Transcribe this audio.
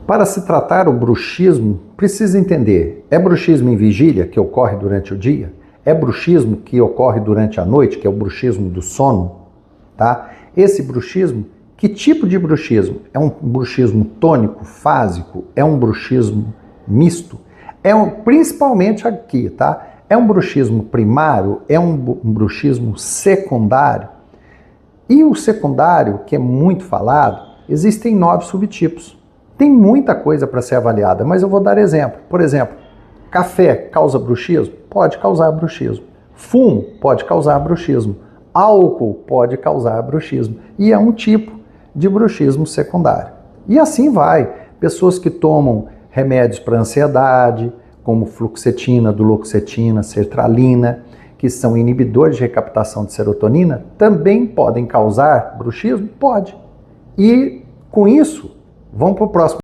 Para se tratar o bruxismo, precisa entender, é bruxismo em vigília, que ocorre durante o dia? É bruxismo que ocorre durante a noite, que é o bruxismo do sono? Tá? Esse bruxismo, que tipo de bruxismo? É um bruxismo tônico, fásico? É um bruxismo misto? Principalmente aqui, tá? É um bruxismo primário? É um bruxismo secundário? E o secundário, que é muito falado, existem 9 subtipos. Tem muita coisa para ser avaliada, mas eu vou dar exemplo. Por exemplo, café causa bruxismo? Pode causar bruxismo. Fumo pode causar bruxismo. Álcool pode causar bruxismo. E é um tipo de bruxismo secundário. E assim vai. Pessoas que tomam remédios para ansiedade, como fluoxetina, duloxetina, sertralina, que são inibidores de recaptação de serotonina, também podem causar bruxismo? Pode. E com isso, vamos para o próximo.